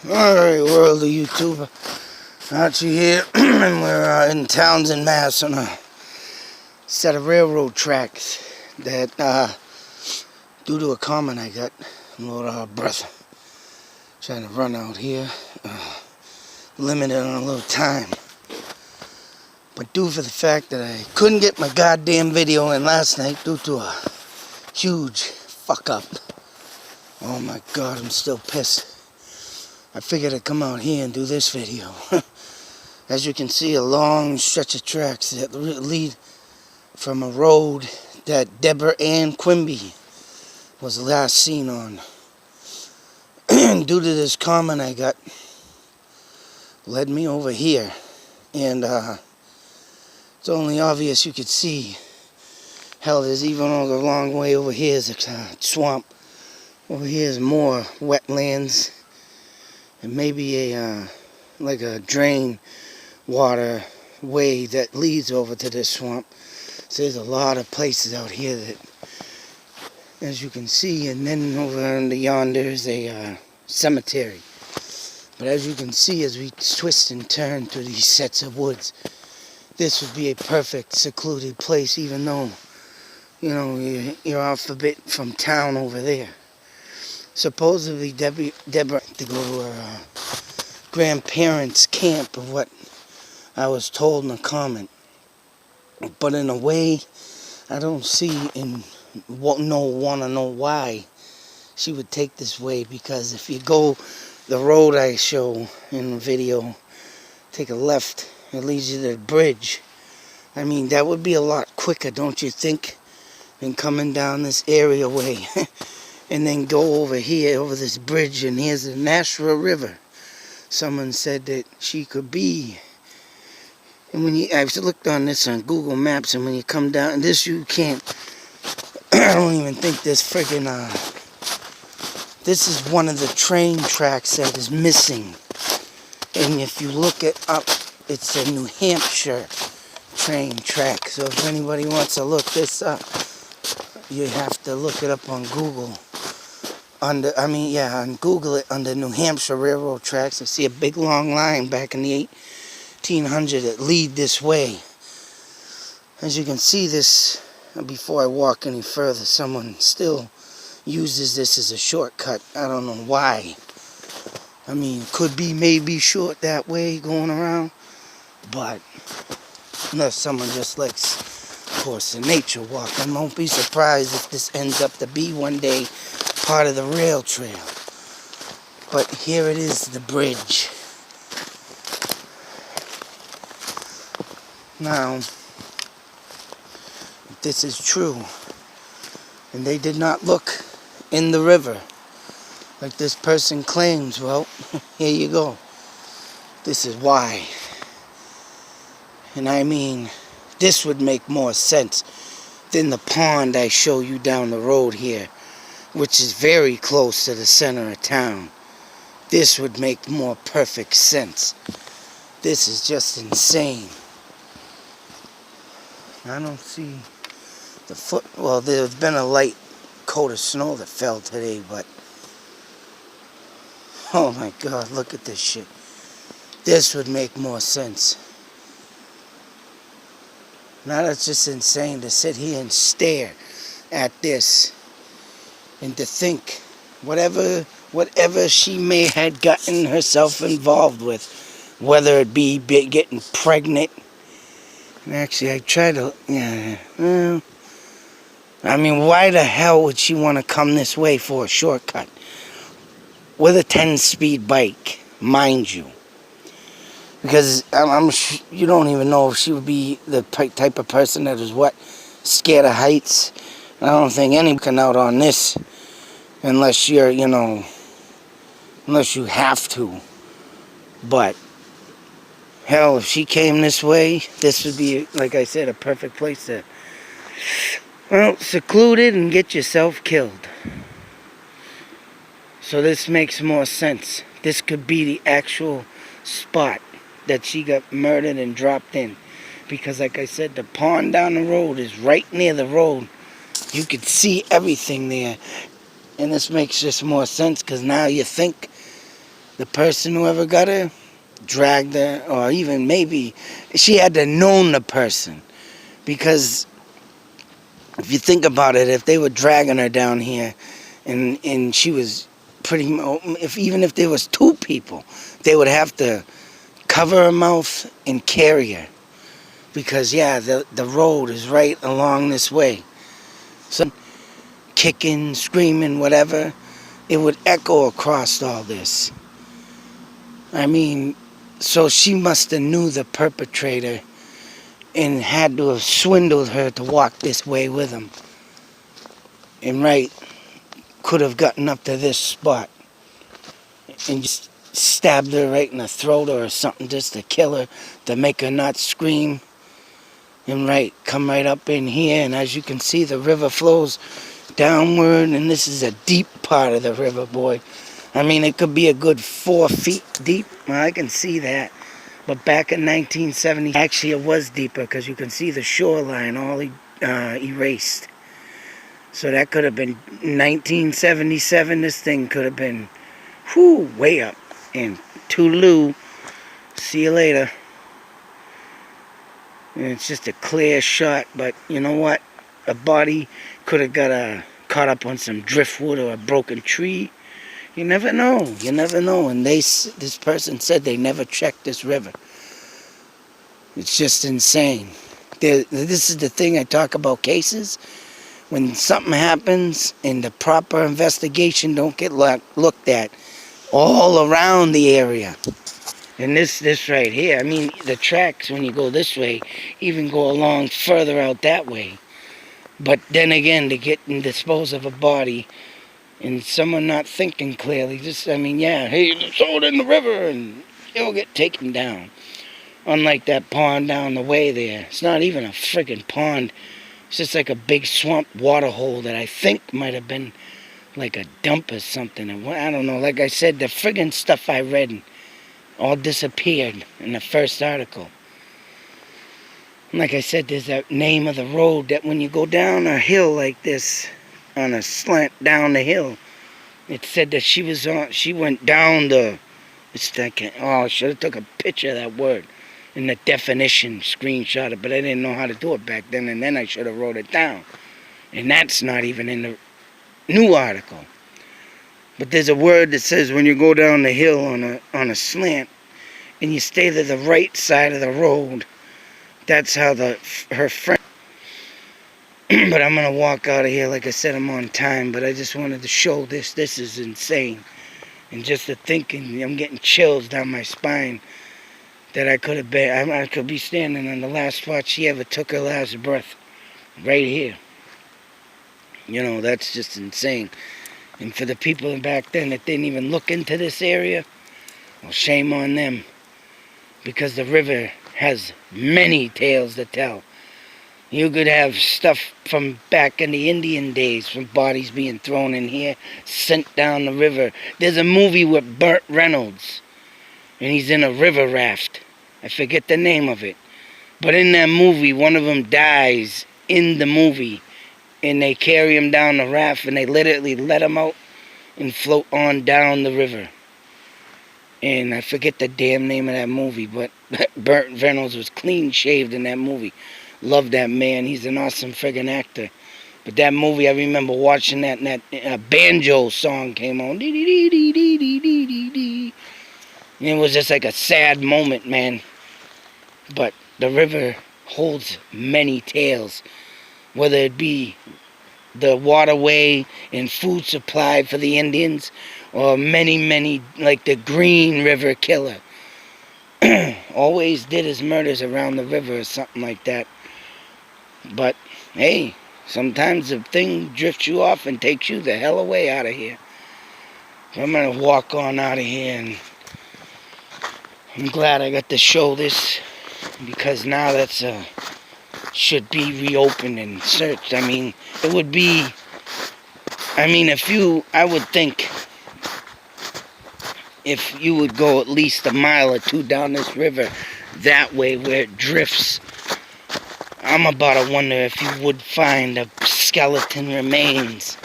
Alright, world of YouTuber. Archie here, and we're in Townsend, Mass. on a set of railroad tracks that, due to a comment I got, I'm a little breath. Trying to run out here, limited on a little time. But due to the fact that I couldn't get my goddamn video in last night due to a huge fuck up. Oh my god, I'm still pissed. I figured I'd come out here and do this video. As you can see, a long stretch of tracks that lead from a road that Deborah and Quimby was last seen on. Due to this comment I got, led me over here. And it's only obvious you could see. Hell, there's even a long way over here is a swamp. Over here is more wetlands. And maybe like a drain water way that leads over to this swamp. So there's a lot of places out here that, as you can see, and then over under yonder is a cemetery. But as you can see, as we twist and turn through these sets of woods, this would be a perfect secluded place, even though, you know, you're off a bit from town over there. Supposedly, Deborah to go to her grandparents' camp, of what I was told in a comment. But in a way, I don't see and want to know why she would take this way. Because if you go the road I show in the video, take a left, it leads you to the bridge. I mean, that would be a lot quicker, don't you think, than coming down this area way. And then go over here, over this bridge, and here's the Nashua River. Someone said that she could be. And when I've looked on this on Google Maps, and when you come down, this you can't, I don't even think this friggin', this is one of the train tracks that is missing. And if you look it up, it's a New Hampshire train track. So if anybody wants to look this up, you have to look it up on Google. On Google it under New Hampshire railroad tracks. I see a big long line back in the 1800s that lead this way. As you can see, this, before I walk any further, someone still uses this as a shortcut. I don't know why. I mean, it could be maybe short that way going around, but unless someone just likes, of course, a nature walk, I won't be surprised if this ends up to be one day part of the rail trail. But here it is, the bridge. Now, if this is true, and they did not look in the river like this person claims, well, here you go. This is why. And I mean, this would make more sense than the pond I show you down the road here, which is very close to the center of town. This would make more perfect sense. This is just insane. I don't see the foot. Well, there's been a light coat of snow that fell today, but oh my god, look at this shit. This would make more sense. Now that's just insane to sit here and stare at this. And to think, whatever she may have gotten herself involved with, whether it be getting pregnant. And actually, I tried to, I mean, why the hell would she want to come this way for a shortcut? With a 10-speed bike, mind you. Because you don't even know if she would be the type of person that is scared of heights. I don't think any can out on this unless you're, unless you have to. But hell, if she came this way, this would be, like I said, a perfect place to, well, secluded and get yourself killed. So this makes more sense. This could be the actual spot that she got murdered and dropped in. Because like I said, the pond down the road is right near the road. You could see everything there. And this makes just more sense, because now you think the person, whoever got her, dragged her, or even maybe she had to known the person. Because if you think about it, if they were dragging her down here and she was even if there was two people, they would have to cover her mouth and carry her. Because, yeah, the road is right along this way. So, kicking, screaming, whatever, it would echo across all this. I mean, so she must have knew the perpetrator and had to have swindled her to walk this way with him. And could have gotten up to this spot and just stabbed her right in the throat or something just to kill her, to make her not scream. And come right up in here, and as you can see, the river flows downward, and this is a deep part of the river, boy. I mean, it could be a good 4 feet deep. Well, I can see that. But back in 1970, actually it was deeper, because you can see the shoreline all erased. So that could have been 1977. This thing could have been way up. And Tulu, see you later. And it's just a clear shot, but you know what? A body could have got caught up on some driftwood or a broken tree. You never know. You never know. And this person said they never checked this river. It's just insane. This is the thing I talk about cases. When something happens and the proper investigation don't get looked at all around the area. And this right here, I mean, the tracks, when you go this way, even go along further out that way. But then again, to get and dispose of a body, and someone not thinking clearly, hey, throw it in the river, and it'll get taken down. Unlike that pond down the way there. It's not even a friggin' pond. It's just like a big swamp water hole that I think might have been like a dump or something. And I don't know, like I said, the friggin' stuff I read all disappeared in the first article. And like I said, there's that name of the road that when you go down a hill like this, on a slant down the hill, it said that she went down I should have took a picture of that word in the definition, screenshot it, but I didn't know how to do it back then, and then I should have wrote it down. And that's not even in the new article. But there's a word that says when you go down the hill on a slant and you stay to the right side of the road, that's how her friend. But I'm going to walk out of here. Like I said, I'm on time, but I just wanted to show this. This is insane. And just the thinking, I'm getting chills down my spine that I could be standing on the last spot she ever took her last breath. Right here. You know, that's just insane. And for the people back then that didn't even look into this area, well, shame on them. Because the river has many tales to tell. You could have stuff from back in the Indian days, from bodies being thrown in here, sent down the river. There's a movie with Burt Reynolds, and he's in a river raft. I forget the name of it. But in that movie, one of them dies in the movie. And they carry him down the raft, and they literally let him out and float on down the river. And I forget the damn name of that movie, but Burt Reynolds was clean shaved in that movie. Love that man. He's an awesome friggin' actor. But that movie, I remember watching that, and that banjo song came on. And it was just like a sad moment, man. But the river holds many tales. Whether it be the waterway and food supply for the Indians, or many, like the Green River Killer. Always did his murders around the river or something like that. But, hey, sometimes the thing drifts you off and takes you the hell away out of here. I'm going to walk on out of here, and I'm glad I got to show this, because now that's should be reopened and searched. I mean, it would be, I would think, if you would go at least a mile or two down this river that way where it drifts, I'm about to wonder if you would find a skeleton remains.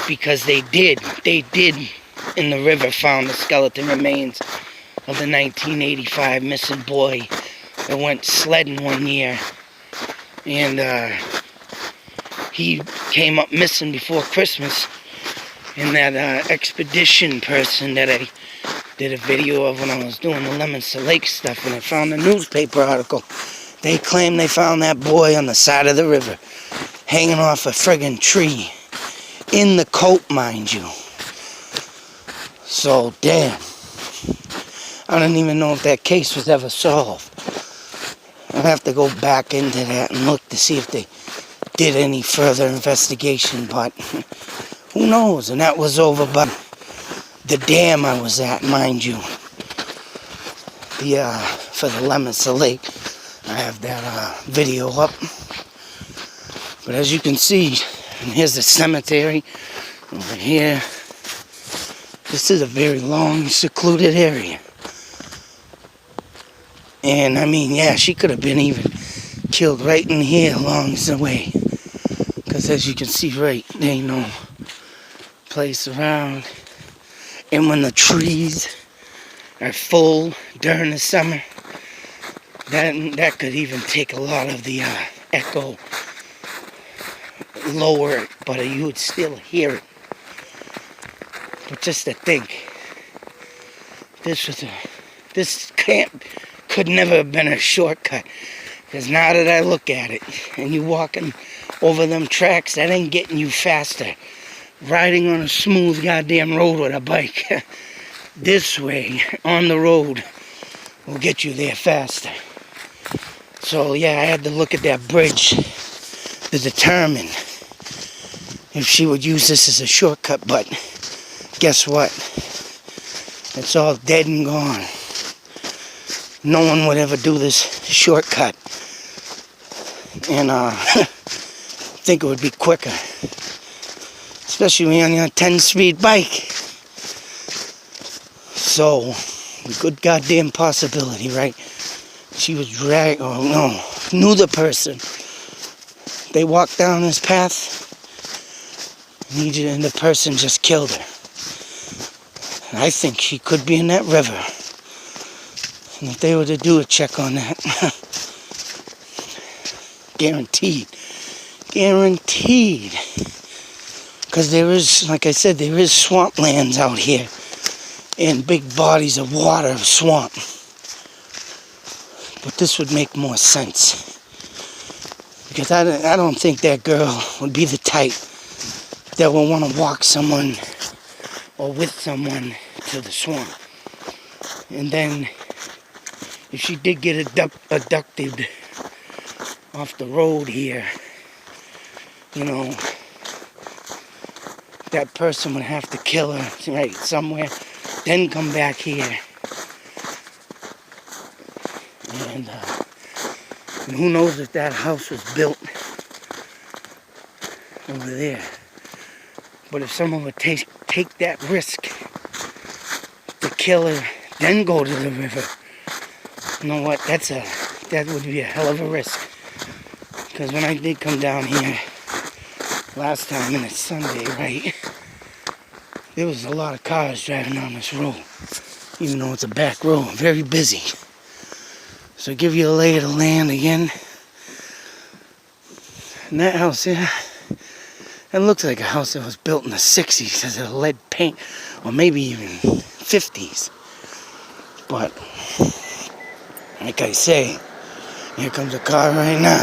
Because they did in the river found the skeleton remains of the 1985 missing boy that went sledding one year. And he came up missing before Christmas. And that expedition person that I did a video of when I was doing the Lemons to Lake stuff, and I found a newspaper article. They claim they found that boy on the side of the river, hanging off a friggin' tree, in the coat, mind you. So, damn. I don't even know if that case was ever solved. I'll have to go back into that and look to see if they did any further investigation, but who knows? And that was over by the dam I was at, mind you. For the Lemons to Lake. I have that video up. But as you can see, and here's the cemetery over here. This is a very long, secluded area. And I mean, yeah, she could have been even killed right in here along the way. Because as you can see, right, there ain't no place around. And when the trees are full during the summer, that could even take a lot of the echo lower, but you would still hear it. But just to think, this camp could never have been a shortcut. Because now that I look at it, and you walking over them tracks, that ain't getting you faster. Riding on a smooth goddamn road with a bike this way on the road will get you there faster. So yeah, I had to look at that bridge to determine if she would use this as a shortcut, but guess what? It's all dead and gone. No one would ever do this shortcut. And I think it would be quicker. Especially on your 10-speed bike. So, good goddamn possibility, right? She was knew the person. They walked down this path, and the person just killed her. And I think she could be in that river. And if they were to do a check on that, guaranteed. Because there is, like I said, there is swamplands out here. And big bodies of water of swamp. But this would make more sense. Because I don't think that girl would be the type that would want to walk someone or with someone to the swamp. And then, if she did get abducted off the road here, you know, that person would have to kill her right somewhere, then come back here. And who knows if that house was built over there. But if someone would take that risk to kill her, then go to the river, you know what, that would be a hell of a risk. Because when I did come down here last time, and it's Sunday, right, there was a lot of cars driving on this road, even though it's a back road, very busy. So give you a lay of the land again. And that house there, it looks like a house that was built in the 60s as a lead paint, or maybe even 50s. But, like I say, here comes a car right now.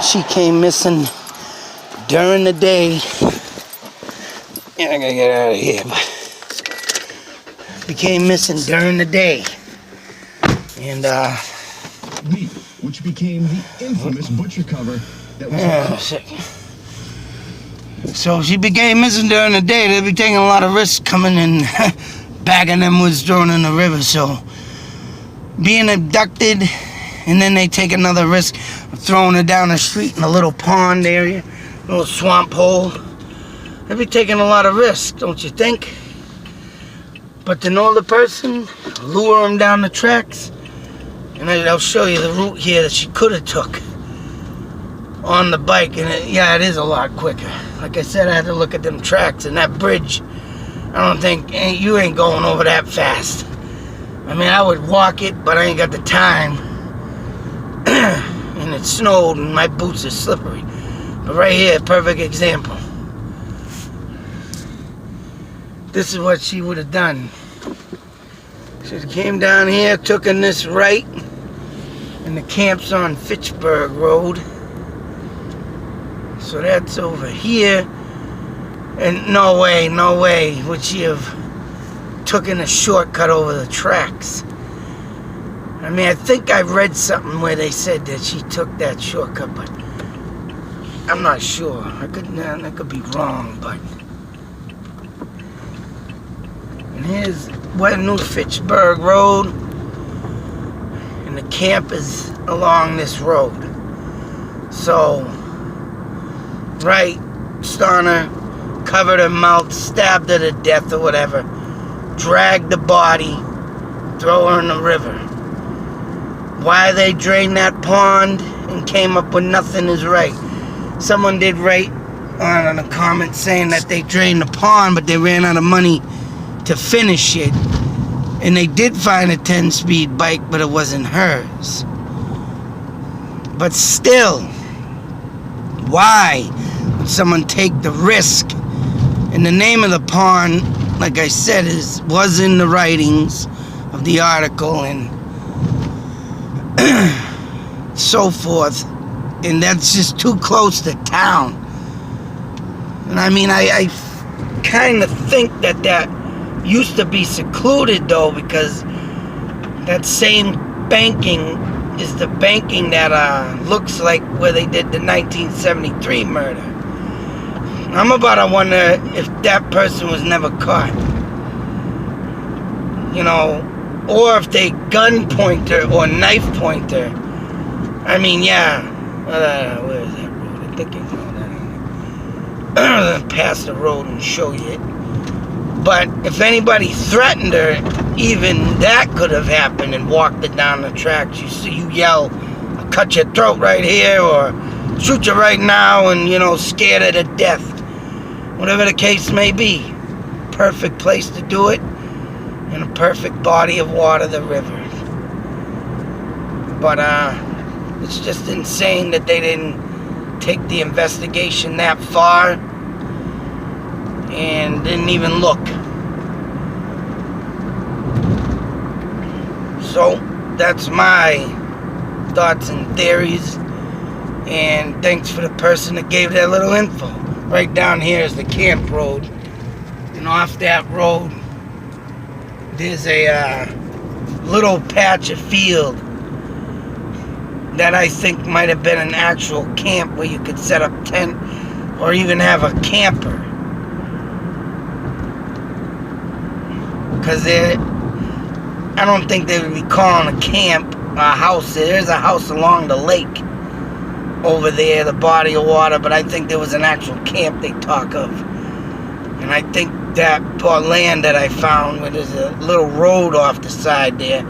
She came missing during the day. Yeah, I gotta get out of here, but became missing during the day. And which became the infamous butcher cover that was so she became missing during the day. They'd be taking a lot of risks coming and bagging them woods thrown in the river. So being abducted, and then they take another risk of throwing her down the street in a little pond area, a little swamp hole. They'd be taking a lot of risks, don't you think? But to know the person, lure them down the tracks, and I'll show you the route here that she could have took on the bike, and it is a lot quicker. Like I said, I had to look at them tracks, and that bridge I don't think you ain't going over that fast. I mean, I would walk it, but I ain't got the time. And it snowed and my boots are slippery. But right here, perfect example. This is what she would have done. She came down here, took in this right, and the camp's on Fitchburg Road. So that's over here. And no way would she have taken a shortcut over the tracks. I mean, I think I read something where they said that she took that shortcut, but I'm not sure. I could be wrong, but... And here's New Fitchburg Road, and the camp is along this road. So, right, Starner covered her mouth, stabbed her to death or whatever, dragged the body, throw her in the river. Why they drained that pond and came up with nothing is right. Someone did write on a comment saying that they drained the pond, but they ran out of money to finish it. And they did find a 10-speed bike, but it wasn't hers. But still, why would someone take the risk? And the name of the pond, like I said, was in the writings of the article and so forth. And that's just too close to town. And I mean, I kind of think that used to be secluded, though, because that same banking is the banking that looks like where they did the 1973 murder. I'm about to wonder if that person was never caught. You know, or if they gun pointer or knife pointer. I mean, yeah. Where is that road? I think you know that. Pass the road and show you it. But if anybody threatened her, even that could have happened and walked it down the tracks. You yell, I'll cut your throat right here, or shoot you right now, and, you know, scared her to death. Whatever the case may be. Perfect place to do it, and a perfect body of water, the river. But, it's just insane that they didn't take the investigation that far and didn't even look. So that's my thoughts and theories, and thanks for the person that gave that little info. Right down here is the camp road, and off that road there's a little patch of field that I think might have been an actual camp where you could set up tent or even have a camper. Because I don't think they would be calling a camp a house. There's a house along the lake over there, the body of water, but I think there was an actual camp they talk of. And I think that land that I found, where there's a little road off the side there,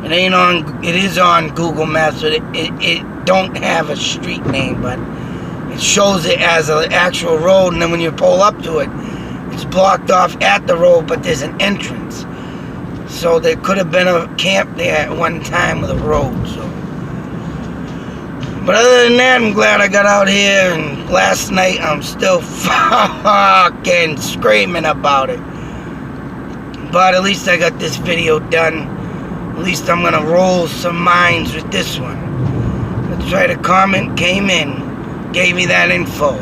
it is on Google Maps, but it don't have a street name, but it shows it as an actual road, and then when you pull up to it, it's blocked off at the road, but there's an entrance. So there could have been a camp there at one time with a road. So, but other than that, I'm glad I got out here, and last night I'm still fucking screaming about it. But at least I got this video done. At least I'm gonna roll some minds with this one. Let's write a comment, came in, gave me that info.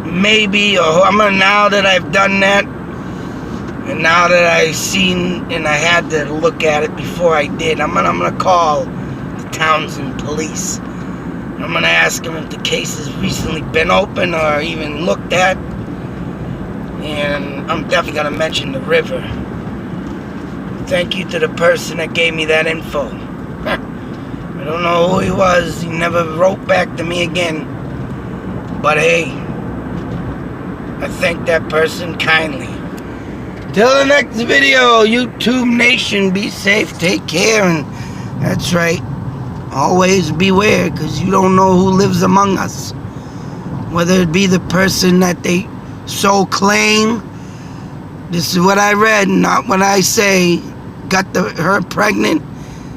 Maybe, or now that I've done that, and now that I've seen and I had to look at it before I did, I'm gonna call the Townsend police. I'm gonna ask them if the case has recently been open or even looked at, and I'm definitely gonna mention the river. Thank you to the person that gave me that info. I don't know who he was. He never wrote back to me again. But hey, I thank that person kindly. Till the next video, YouTube Nation, be safe, take care, and that's right, always beware, because you don't know who lives among us. Whether it be the person that they so claim, this is what I read, not what I say, got her pregnant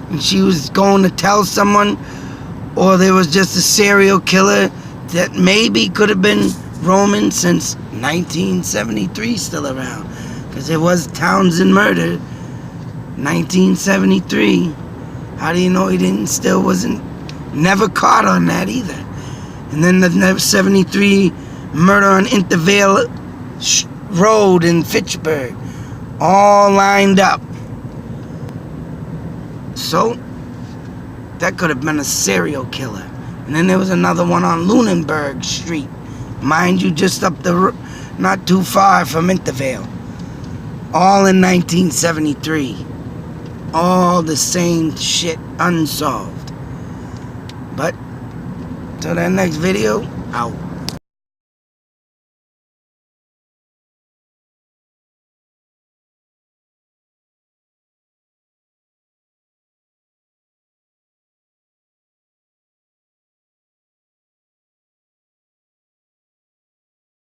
and she was going to tell someone, or there was just a serial killer that maybe could have been roaming since 1973 still around, because there was Townsend murder 1973. How do you know he wasn't never caught on that either? And then the 73 murder on Intervale Road in Fitchburg, all lined up. So that could have been a serial killer. And then there was another one on Lunenburg Street, mind you, just up the not too far from Intervale, all in 1973. All the same shit, unsolved. But till that next video, out.